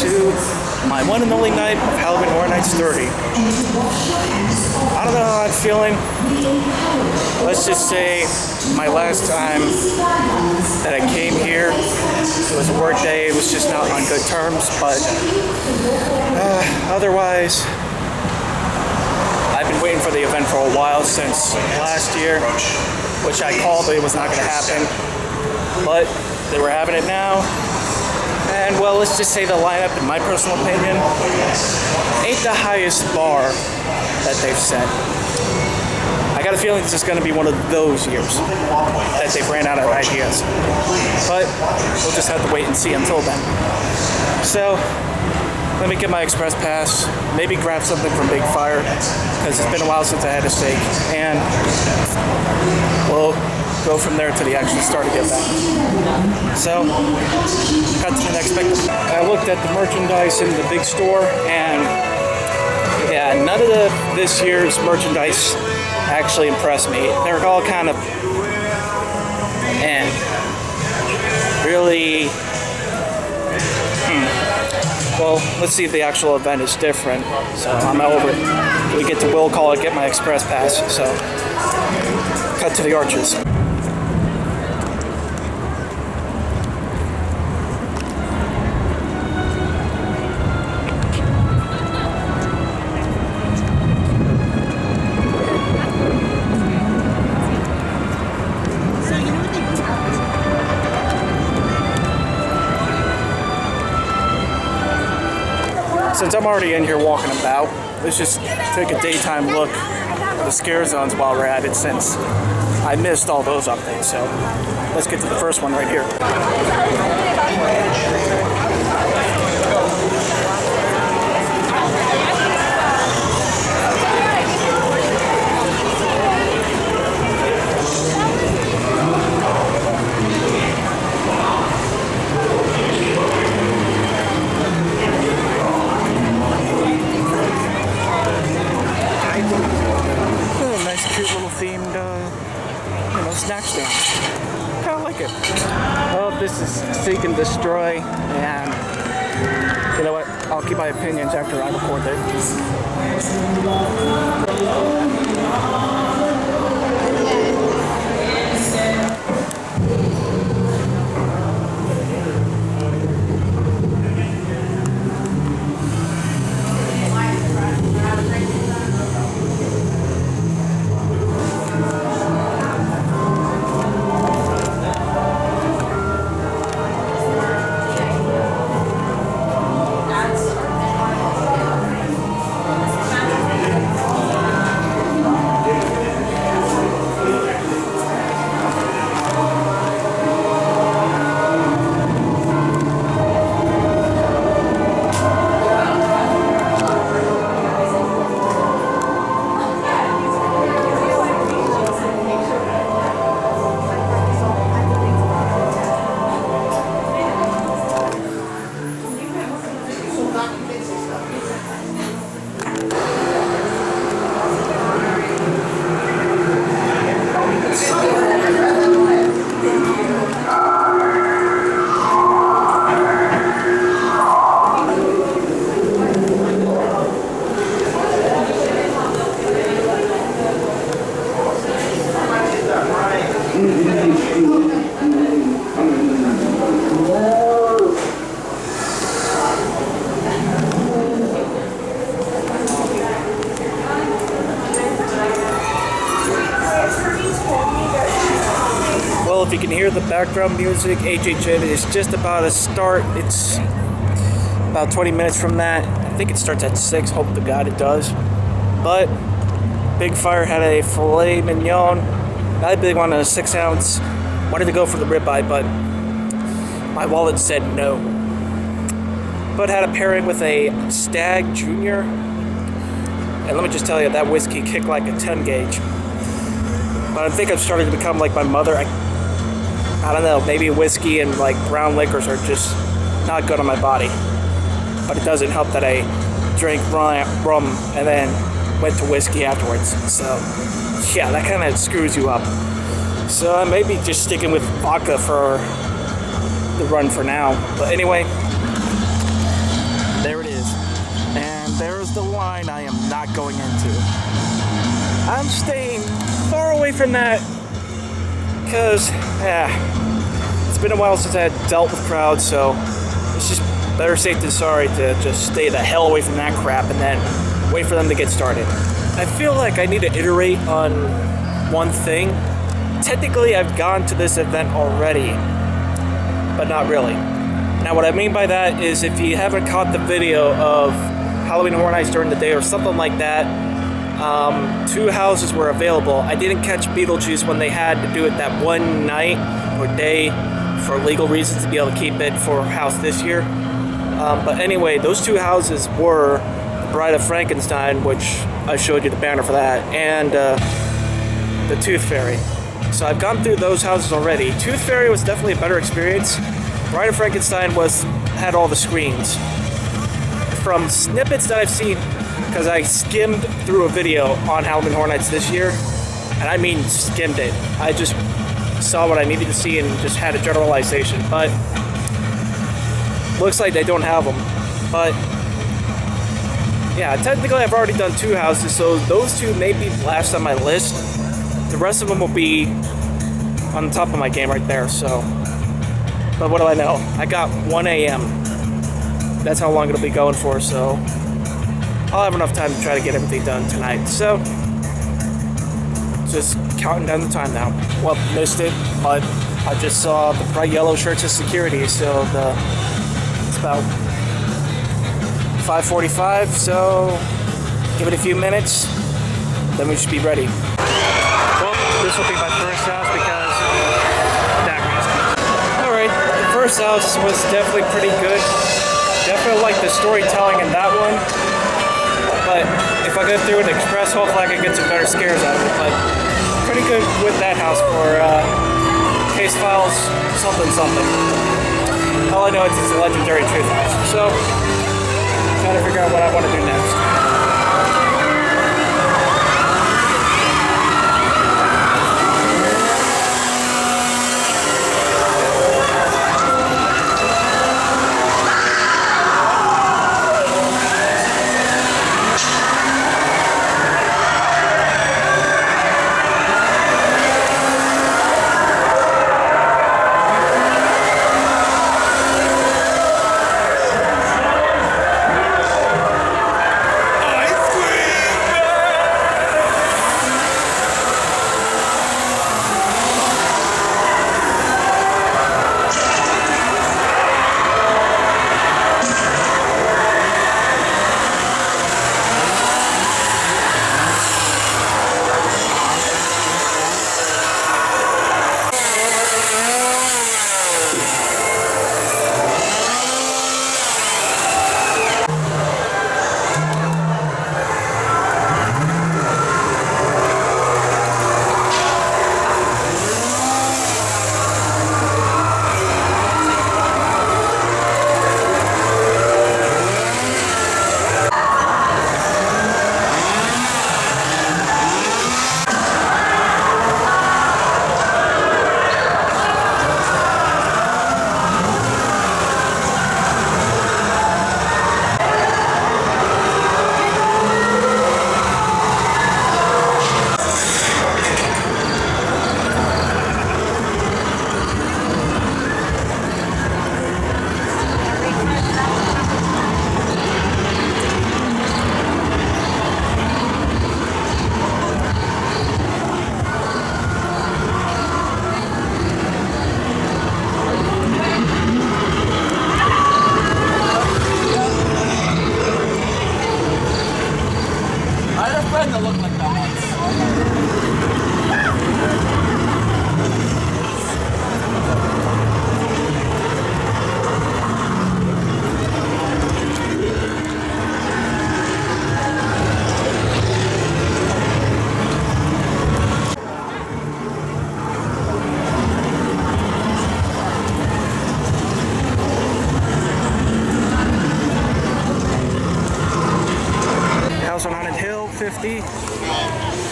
to my one and only night of Halloween Horror Nights 30. I don't know how I'm feeling. Let's just say my last time that I came here, it was a work day. It was just not on good terms, but otherwise, I've been waiting for the event for a while since last year, which I called it was not going to happen, but they were having it now. And well, let's just say the lineup, in my personal opinion, ain't the highest bar that they've set. I got a feeling it's just going to be one of those years that they've ran out of ideas. But we'll just have to wait and see until then. So, let me get my express pass, maybe grab something from Big Fire, because it's been a while since I had a steak, and we'll go from there to the actual start of Get Back. So, cut to the next pick. I looked at the merchandise in the big store, and yeah, none of this year's merchandise actually impressed me. They were all kind of, and really, well, let's see if the actual event is different. So I'm over it. We get to Will Call and get my express pass. So, cut to the Arches. Since I'm already in here walking about, let's just take a daytime look at the scare zones while we're at it, since I missed all those updates. So let's get to the first one right here. Cute little themed, snack stand. Kind of like it. Well, this is Seek and Destroy, and you know what? I'll keep my opinions after I record Well, if you can hear the background music, HHN is just about to start. It's about 20 minutes from that. I think it starts at 6. Hope to God it does. But Big Fire had a filet mignon. I had a big one, a 6-ounce. Wanted to go for the ribeye, but my wallet said no. But had a pairing with a Stag Junior. And let me just tell you, that whiskey kicked like a 10 gauge. But I think I've started to become like my mother. I don't know, maybe whiskey and like brown liquors are just not good on my body. But it doesn't help that I drank rum and then went to whiskey afterwards. So, yeah, that kind of screws you up. So I may be just sticking with vodka for the run for now. But anyway, mine I am not going into. I'm staying far away from that because, it's been a while since I had dealt with crowds, so it's just better safe than sorry to just stay the hell away from that crap and then wait for them to get started. I feel like I need to iterate on one thing. Technically, I've gone to this event already, but not really. Now, what I mean by that is if you haven't caught the video of Halloween Horror Nights during the day or something like that, 2 houses were available. I didn't catch Beetlejuice when they had to do it that one night or day for legal reasons to be able to keep it for house this year. But anyway, those 2 houses were the Bride of Frankenstein, which I showed you the banner for that, and the Tooth Fairy. So I've gone through those houses already. Tooth Fairy was definitely a better experience. Bride of Frankenstein had all the screens. From snippets that I've seen, because I skimmed through a video on Halloween Horror Nights this year, and I mean skimmed it. I just saw what I needed to see and just had a generalization, but looks like they don't have them. But yeah, technically I've already done 2 houses, so those 2 may be last on my list. The rest of them will be on the top of my game right there, so. But what do I know? I got 1 a.m. That's how long it'll be going for, so I'll have enough time to try to get everything done tonight. So, just counting down the time now. Well, missed it, but I just saw the bright yellow shirts as security, so it's about 5:45, so give it a few minutes, then we should be ready. Well, this will be my first house because of that reason. Alright, the first house was definitely pretty good. Definitely like the storytelling in that one. But if I go through an express, hopefully I can get some better scares out of it. But pretty good with that house for case files, something. All I know is it's a legendary truth house. So, trying to figure out what I want to do next.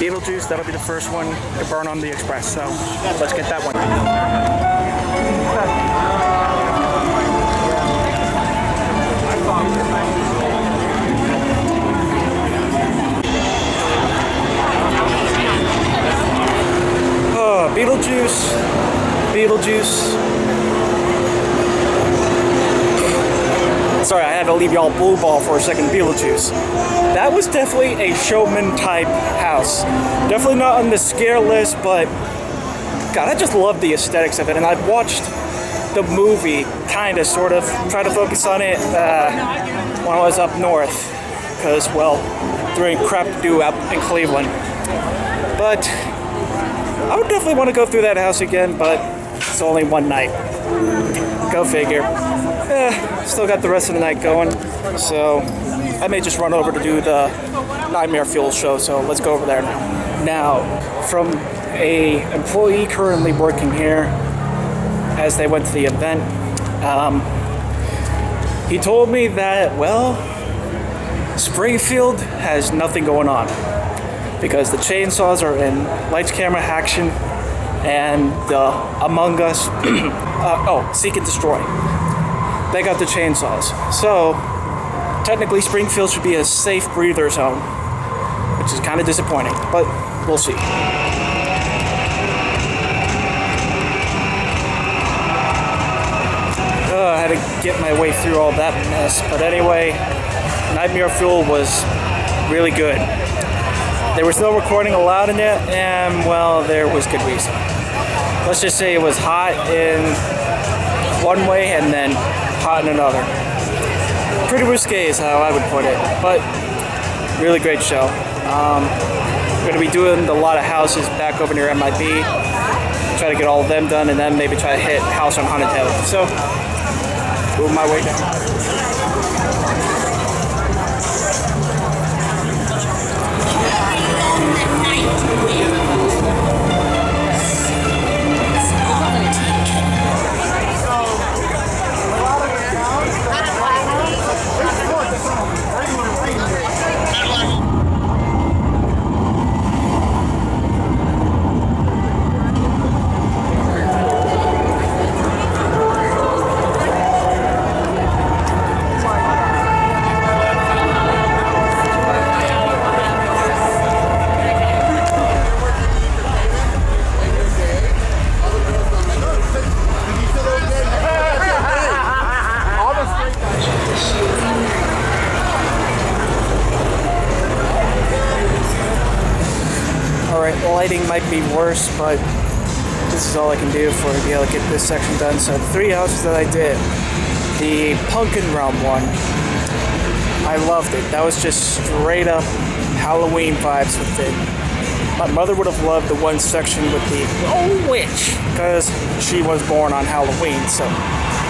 Beetlejuice, that'll be the first one to burn on the Express, so let's get that one. Beetlejuice. Sorry, I had to leave y'all blue ball for a second. Beetlejuice. That was definitely a showman type house. Definitely not on the scare list, but God, I just love the aesthetics of it. And I've watched the movie, kind of, sort of, try to focus on it when I was up north. Because, well, there ain't crap to do out in Cleveland. But I would definitely want to go through that house again, but it's only one night. Go figure. Still got the rest of the night going, so I may just run over to do the Nightmare Fuel show, so let's go over there now. Now, from a employee currently working here, as they went to the event, he told me that, well, Springfield has nothing going on because the chainsaws are in lights, camera, action, and Among Us, Seek and Destroy. They got the chainsaws. So, technically Springfield should be a safe breather zone, which is kind of disappointing, but we'll see. I had to get my way through all that mess, but anyway, Nightmare Fuel was really good. There was no recording allowed in it, and well, there was good reason. Let's just say it was hot in one way and then hot in another. Pretty risque is how I would put it, but really great show. We're going to be doing a lot of houses back over near MIB. Try to get all of them done, and then maybe try to hit House on Haunted Hill. So, move my way down. Alright, the lighting might be worse, but this is all I can do for to be able to get this section done. So the 3 houses that I did, the Pumpkin Realm one, I loved it. That was just straight up Halloween vibes with it. My mother would have loved the one section with the witch, because she was born on Halloween, so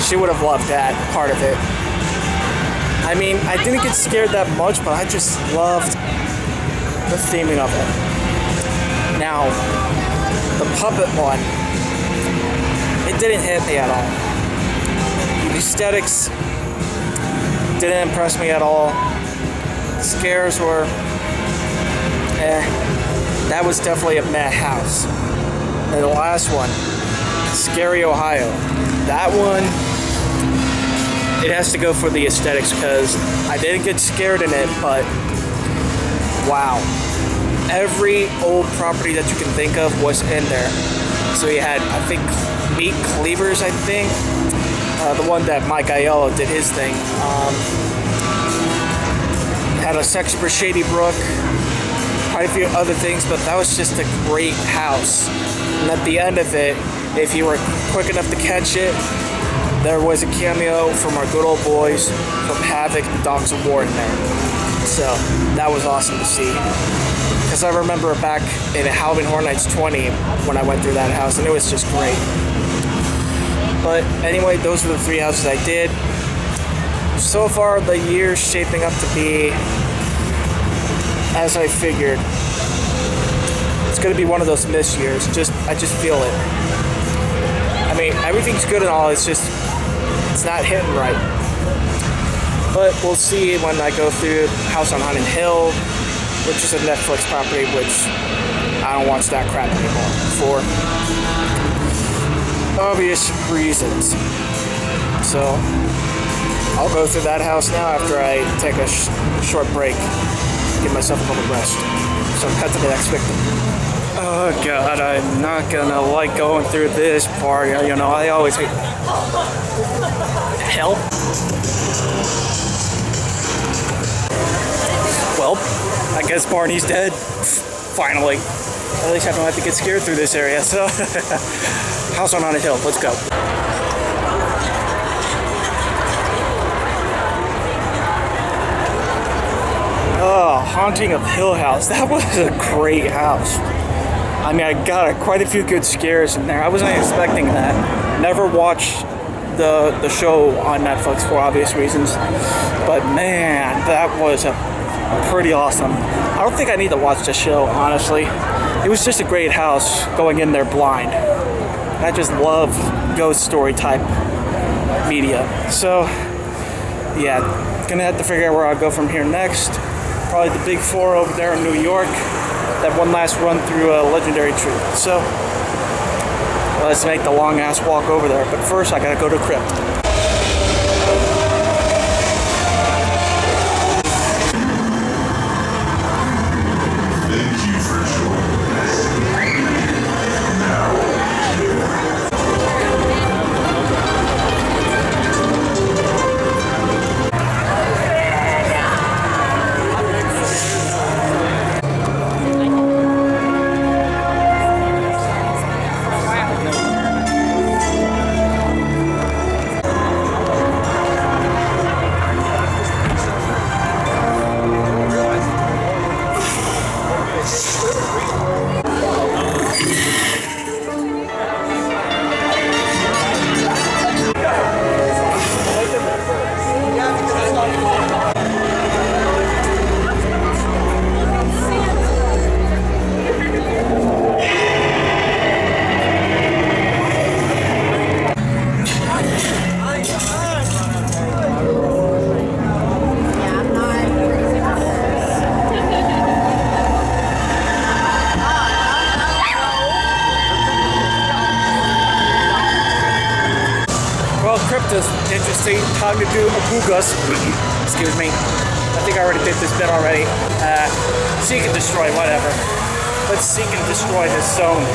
she would have loved that part of it. I mean, I didn't get scared that much, but I just loved the theming of it. Now, the puppet one, it didn't hit me at all. The aesthetics didn't impress me at all. The scares were, that was definitely a meh house. And the last one, Scary Ohio, that one, it has to go for the aesthetics because I didn't get scared in it, but wow. Every old property that you can think of was in there. So you had, I think, Meat Cleavers, I think. The one that Mike Aiello did his thing. Had a section for Shady Brook. Quite a few other things, but that was just a great house. And at the end of it, if you were quick enough to catch it, there was a cameo from our good old boys from Havoc and Dogs of War in there. So that was awesome to see. Because I remember back in Halloween Horror Nights 20 when I went through that house, and it was just great. But anyway, those were the 3 houses I did. So far, the year's shaping up to be as I figured. It's going to be one of those missed years. I just feel it. I mean, everything's good and all. It's just, it's not hitting right. But we'll see when I go through House on Haunted Hill, which is a Netflix property, which I don't watch that crap anymore for obvious reasons. So I'll go through that house now after I take a short break, give myself a little rest. So cut to the next victim. Oh god, I'm not gonna like going through this part. You know, I always hate help. Well, I guess Barney's dead. Finally. At least I don't have to get scared through this area, so house on a hill, let's go. Oh, Haunting of Hill House. That was a great house. I mean, I got quite a few good scares in there. I wasn't expecting that. Never watched the show on Netflix for obvious reasons. But man, that was pretty awesome. I don't think I need to watch the show, honestly. It was just a great house going in there blind. I just love ghost story type media. So, yeah, gonna have to figure out where I'll go from here next. Probably the Big Four over there in New York. That one last run through Legendary Tree. So, let's make the long ass walk over there. But first, I gotta go to Crypt. Interesting. Time to do Abugas. Excuse me. I think I already did this bit already. Seek and destroy, whatever. Let's seek and destroy this zone.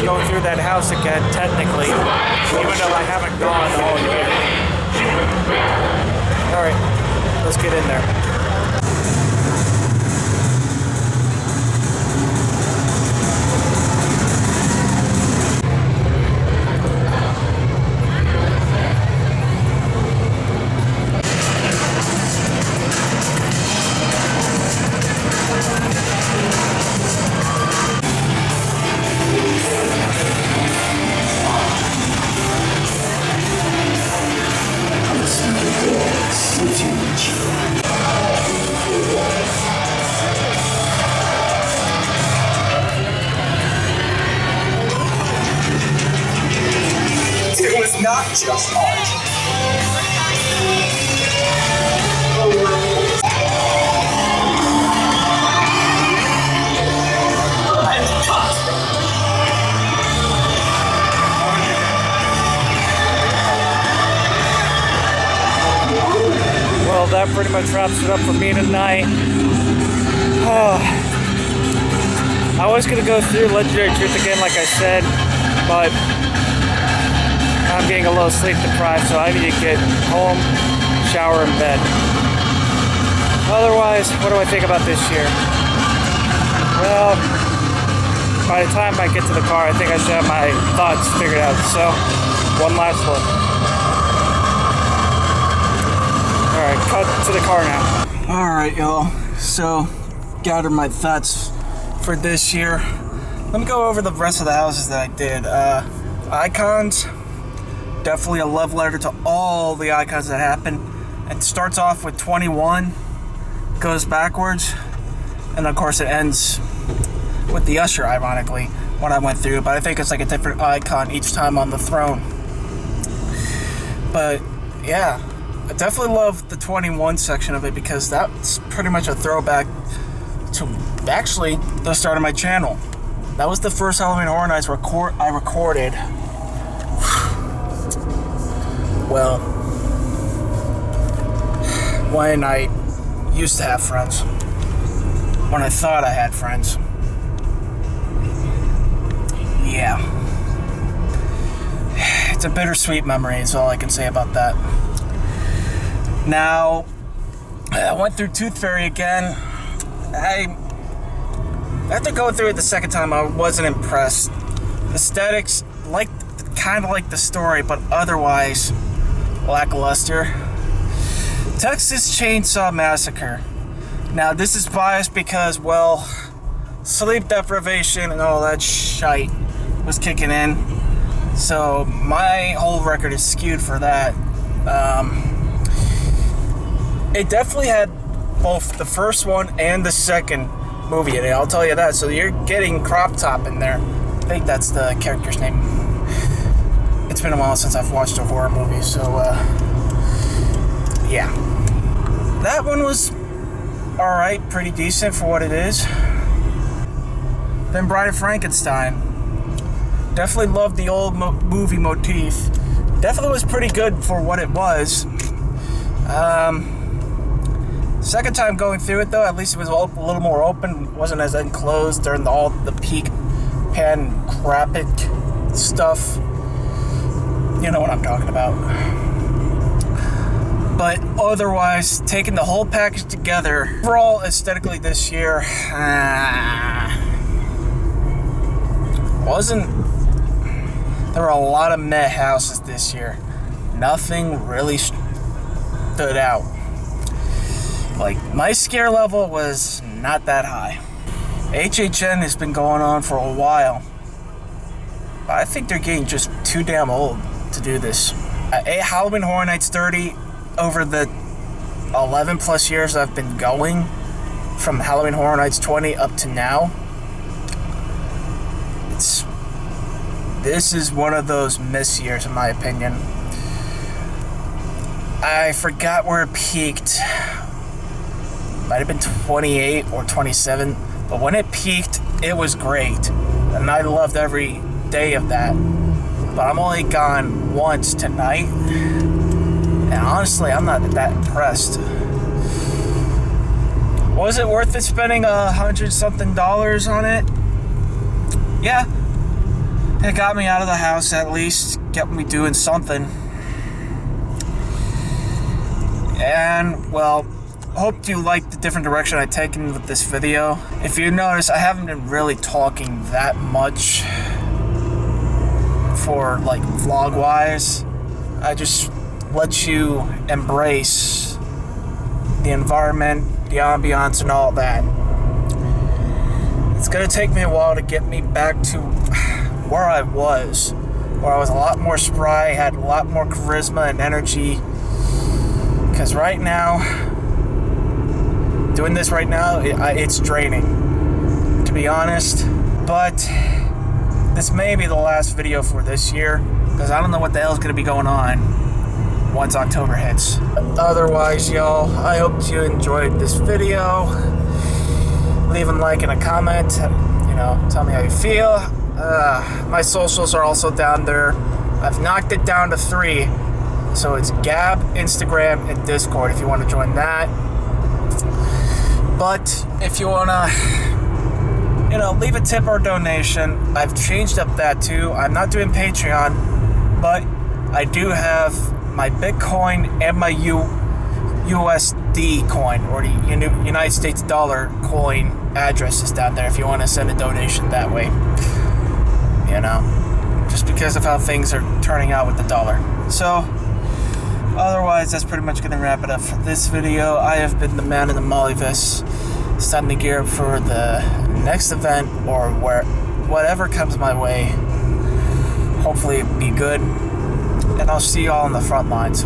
Going through that house again, technically, even though I haven't gone all year. Alright, let's get in there. It was not just art. Well, that pretty much wraps it up for me tonight. I was gonna go through Legendary Truth again, like I said, but I'm getting a little sleep deprived, so I need to get home, shower, and bed. Otherwise, what do I think about this year? Well, by the time I get to the car, I think I should have my thoughts figured out. So, one last look. Alright, cut to the car now. Alright, y'all. So, gathered my thoughts for this year. Let me go over the rest of the houses that I did. Icons. Definitely a love letter to all the icons that happened. It starts off with 21, goes backwards, and of course it ends with the Usher, ironically, what I went through. But I think it's like a different icon each time on the throne. But yeah, I definitely love the 21 section of it because that's pretty much a throwback to actually the start of my channel. That was the first Halloween Horror Nights I recorded. Well, when I used to have friends. When I thought I had friends. Yeah. It's a bittersweet memory is all I can say about that. Now, I went through Tooth Fairy again. After going through it the second time, I wasn't impressed. Aesthetics, kind of like the story, but otherwise lackluster. Texas Chainsaw Massacre. Now, this is biased because, well, sleep deprivation and all that shite was kicking in. So, my whole record is skewed for that. It definitely had both the first one and the second movie in it, I'll tell you that. So, you're getting Crop Top in there. I think that's the character's name. It's been a while since I've watched a horror movie, so, yeah. That one was alright, pretty decent for what it is. Then Bride of Frankenstein. Definitely loved the old movie motif. Definitely was pretty good for what it was. Second time going through it, though, at least it was a little more open. Wasn't as enclosed during all the peak pancrapic stuff. You know what I'm talking about. But otherwise, taking the whole package together, overall aesthetically this year, there were a lot of meh houses this year. Nothing really stood out. Like, my scare level was not that high. HHN has been going on for a while. But I think they're getting just too damn old to do this. Halloween Horror Nights 30, over the 11 plus years I've been going, from Halloween Horror Nights 20 up to now, this is one of those miss years in my opinion. I forgot where it peaked. Might have been 28 or 27, but when it peaked, it was great, and I loved every day of that. But I'm only gone once tonight, and honestly, I'm not that impressed. Was it worth it spending $100-something on it? Yeah. It got me out of the house, at least. Kept me doing something. And, well, hope you liked the different direction I've taken with this video. If you notice, I haven't been really talking that much for, like, vlog-wise. I just let you embrace the environment, the ambiance, and all that. It's gonna take me a while to get me back to where I was a lot more spry, had a lot more charisma and energy. Because right now, doing this right now, it's draining, to be honest. But this may be the last video for this year, because I don't know what the hell is going to be going on once October hits. Otherwise, y'all, I hope you enjoyed this video. Leave a like and a comment. You know, tell me how you feel. My socials are also down there. I've knocked it down to 3. So it's Gab, Instagram, and Discord if you want to join that. But if you want to you know, leave a tip or donation. I've changed up that too. I'm not doing Patreon, but I do have my Bitcoin and my USD coin, or the United States dollar coin addresses down there if you want to send a donation that way. You know, just because of how things are turning out with the dollar. So, otherwise, that's pretty much going to wrap it up for this video. I have been the man in the molly vest. It's time to gear up for the next event, or whatever comes my way. Hopefully it'll be good. And I'll see you all on the front lines.